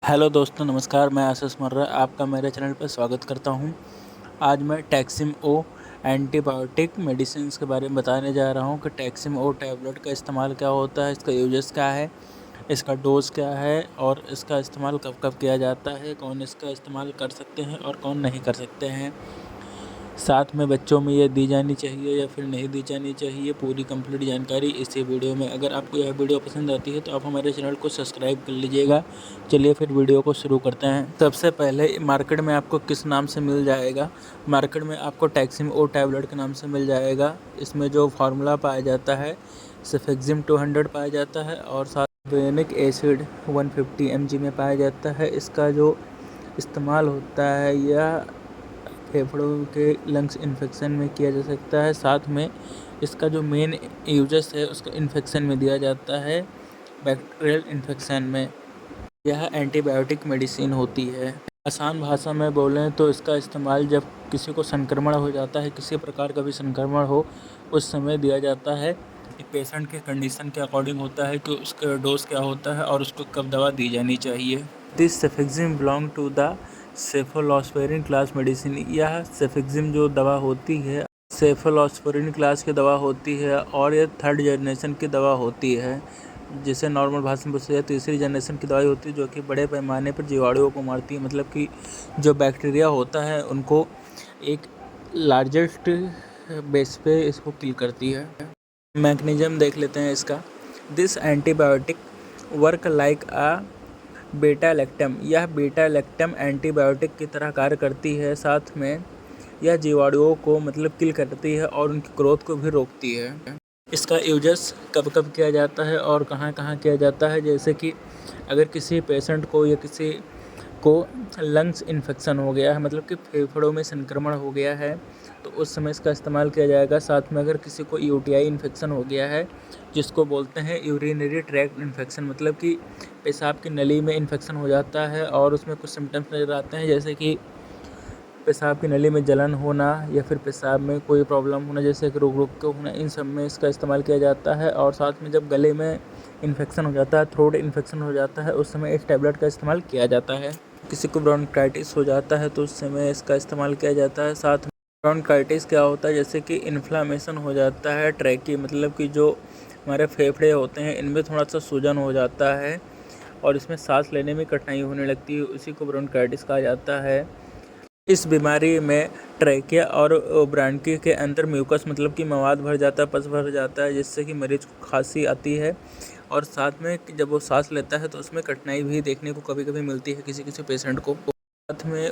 Hello दोस्तों, नमस्कार। मैं आशीष मर्रा आपका मेरे चैनल पर स्वागत करता हूं। आज मैं टैक्सिम ओ एंटीबायोटिक मेडिसिन्स के बारे में बताने जा रहा हूं कि टैक्सिम ओ टैबलेट का इस्तेमाल क्या होता है, इसका यूजेस क्या है, इसका डोज़ क्या है और इसका इस्तेमाल कब कब किया जाता है, कौन इसका इस्तेमाल कर सकते हैं और कौन नहीं कर सकते हैं। साथ में बच्चों में ये दी जानी चाहिए या फिर नहीं दी जानी चाहिए, पूरी कंप्लीट जानकारी इसी वीडियो में। अगर आपको यह वीडियो पसंद आती है तो आप हमारे चैनल को सब्सक्राइब कर लीजिएगा। चलिए फिर वीडियो को शुरू करते हैं। सबसे पहले मार्केट में आपको किस नाम से मिल जाएगा। मार्केट में आपको टैक्सिम ओ टैबलेट के नाम से मिल जाएगा। इसमें जो फार्मूला पाया जाता है सेफेक्सिम 200 पाया जाता है और साथ वेनिक एसिड 150 mg में पाया जाता है। इसका जो इस्तेमाल होता है यह फेफड़ों के लंग्स इन्फेक्शन में किया जा सकता है। साथ में इसका जो मेन यूजेस है उसका इन्फेक्शन में दिया जाता है, बैक्टीरियल इन्फेक्शन में। यह एंटीबायोटिक मेडिसिन होती है। आसान भाषा में बोलें तो इसका इस्तेमाल जब किसी को संक्रमण हो जाता है, किसी प्रकार का भी संक्रमण हो, उस समय दिया जाता है। ये पेशेंट के कंडीशन के अकॉर्डिंग होता है कि उसका डोज क्या होता है और उसको कब दवा दी जानी चाहिए। This cefixime belongs to the cephalosporin class medicine. यह सेफेक्सिम जो दवा होती है सेफलोस्पेरिन क्लास की दवा होती है और यह 3rd जनरेशन की दवा होती है, जिसे नॉर्मल भाषा में बोलते हैं 3री जनरेशन की दवाई होती है, जो कि बड़े पैमाने पर जीवाणुओं को मारती है। मतलब कि जो बैक्टीरिया होता है उनको एक लार्जेस्ट बेस पे इसको किल करती है। मैकेनिज्म देख लेते हैं इसका। This antibiotic work like a beta lactam. यह बीटा लैक्टम एंटीबायोटिक की तरह कार्य करती है। साथ में यह जीवाणुओं को मतलब किल करती है और उनकी ग्रोथ को भी रोकती है। इसका यूजेस कब कब किया जाता है और कहाँ कहाँ किया जाता है, जैसे कि अगर किसी पेशेंट को या किसी को लंग्स इन्फेक्शन हो गया है, मतलब कि फेफड़ों में संक्रमण हो गया है, तो उस समय इसका इस्तेमाल किया जाएगा। साथ में अगर किसी को यूटीआई इन्फेक्शन हो गया है, जिसको बोलते हैं यूरिनरी ट्रैक्ट इन्फेक्शन, मतलब कि पेशाब की नली में इन्फेक्शन हो जाता है और उसमें कुछ सिम्टम्स नज़र आते हैं, जैसे कि पेशाब की नली में जलन होना या फिर पेशाब में कोई प्रॉब्लम होना, जैसे कि रुक रुक के होना, इन सब में इसका इस्तेमाल किया जाता है। और साथ में जब गले में इन्फेक्शन हो जाता है, थ्रोट इन्फेक्शन हो जाता है, उस समय इस टैबलेट का इस्तेमाल किया जाता है। किसी को ब्रोंकाइटिस हो जाता है तो उस समय इसका इस्तेमाल किया जाता है। साथ में ब्रोंकाइटिस क्या होता है, जैसे कि इन्फ्लामेशन हो जाता है ट्रैकी, मतलब कि जो हमारे फेफड़े होते हैं इनमें थोड़ा सा सूजन हो जाता है और इसमें सांस लेने में कठिनाई होने लगती है, उसी को ब्रोंकाइटिस कहा जाता है। इस बीमारी में ट्रैकिया और ब्रांकी के अंदर म्यूकस मतलब कि मवाद भर जाता है, पस भर जाता है, जिससे कि मरीज को खांसी आती है और साथ में जब वो सांस लेता है तो उसमें कठिनाई भी देखने को कभी कभी मिलती है किसी किसी पेशेंट को। साथ में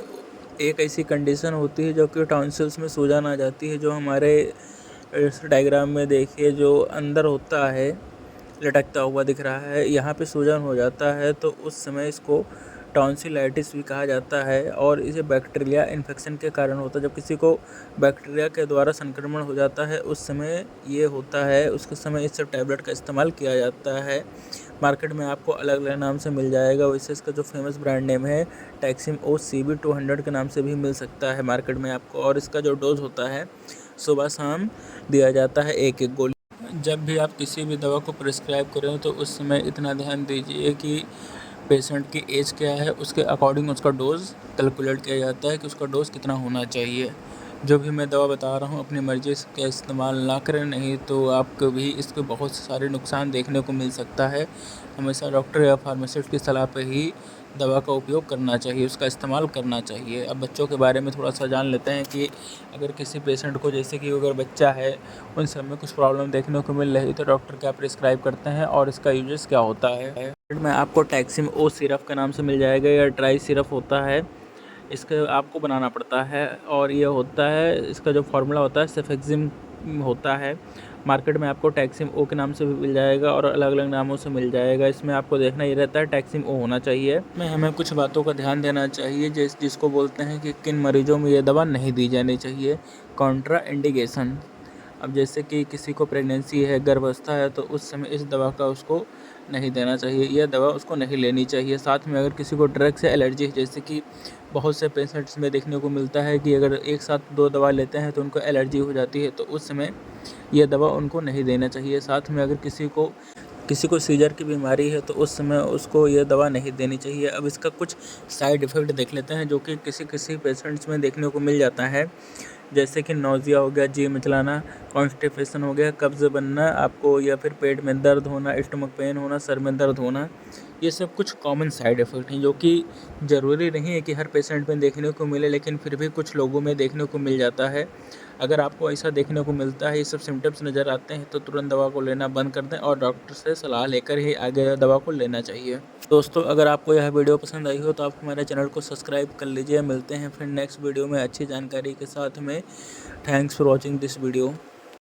एक ऐसी कंडीशन होती है जो कि टॉन्सिल्स में सूजन आ जाती है, जो हमारे इस डायग्राम में देखिए जो अंदर होता है लटकता हुआ दिख रहा है, यहाँ पे सूजन हो जाता है, तो उस समय इसको टॉन्सिलाइटिस भी कहा जाता है और इसे बैक्टीरिया इन्फेक्शन के कारण होता है। जब किसी को बैक्टीरिया के द्वारा संक्रमण हो जाता है उस समय ये होता है, उसके समय इस सब टैबलेट का इस्तेमाल किया जाता है। मार्केट में आपको अलग अलग नाम से मिल जाएगा। वैसे इसका जो फेमस ब्रांड नेम है टैक्सिम ओ CB 200 के नाम से भी मिल सकता है मार्केट में आपको। और इसका जो डोज होता है सुबह शाम दिया जाता है, एक एक गोली। जब भी आप किसी भी दवा को प्रिस्क्राइब करें तो उस समय इतना ध्यान दीजिए कि पेशेंट की एज क्या है, उसके अकॉर्डिंग उसका डोज़ कैलकुलेट किया जाता है कि उसका डोज़ कितना होना चाहिए। जो भी मैं दवा बता रहा हूँ अपनी मर्ज़ी का इस्तेमाल ना करें, नहीं तो आपको भी इसके बहुत सारे नुकसान देखने को मिल सकता है। हमेशा डॉक्टर या फार्मासिस्ट की सलाह पर ही दवा का उपयोग करना चाहिए, उसका इस्तेमाल करना चाहिए। अब बच्चों के बारे में थोड़ा सा जान लेते हैं कि अगर किसी पेशेंट को, जैसे कि अगर बच्चा है, उन सब में कुछ प्रॉब्लम देखने को मिल रही तो डॉक्टर क्या प्रिस्क्राइब करते हैं और इसका यूजेस क्या होता है। में आपको टैक्सिम ओ सिरप के नाम से मिल जाएगा, या ड्राई सिरप होता है, इसका आपको बनाना पड़ता है और ये होता है, इसका जो फार्मूला होता है सेफेक्सिम होता है। मार्केट में आपको टैक्सिम ओ के नाम से भी मिल जाएगा और अलग अलग नामों से मिल जाएगा। इसमें आपको देखना ये रहता है टैक्सिम ओ होना चाहिए। में हमें कुछ बातों का ध्यान देना चाहिए, जिसको बोलते हैं कि किन मरीजों में ये दवा नहीं दी जानी चाहिए। Contra indication. अब जैसे कि किसी को प्रेगनेंसी है, गर्भावस्था है, तो उस समय इस दवा का उसको नहीं देना चाहिए, यह दवा उसको नहीं लेनी चाहिए। साथ में अगर किसी को ड्रग से एलर्जी है, जैसे कि बहुत से पेशेंट्स में देखने को मिलता है कि अगर एक साथ 2 दवा लेते हैं तो उनको एलर्जी हो जाती है, तो उस समय यह दवा उनको नहीं देना चाहिए। साथ में अगर किसी को किसी को सीजर की बीमारी है तो उस समय उसको ये दवा नहीं देनी चाहिए। अब इसका कुछ साइड इफ़ेक्ट देख लेते हैं जो कि किसी किसी पेशेंट्स में देखने को मिल जाता है, जैसे कि नौजिया हो गया, जी मिचलाना, कॉन्स्टिपेशन हो गया, कब्ज़ बनना आपको, या फिर पेट में दर्द होना, स्टमक पेन होना, सर में दर्द होना। ये सब कुछ कॉमन साइड इफ़ेक्ट हैं जो कि ज़रूरी नहीं है कि हर पेशेंट में देखने को मिले, लेकिन फिर भी कुछ लोगों में देखने को मिल जाता है। अगर आपको ऐसा देखने को मिलता है, ये सब सिम्टम्स नज़र आते हैं, तो तुरंत दवा को लेना बंद कर दें और डॉक्टर से सलाह लेकर ही आगे दवा को लेना चाहिए। दोस्तों, अगर आपको यह वीडियो पसंद आई हो तो आप हमारे चैनल को सब्सक्राइब कर लीजिए। मिलते हैं फिर नेक्स्ट वीडियो में अच्छी जानकारी के साथ में। Thanks for watching this video.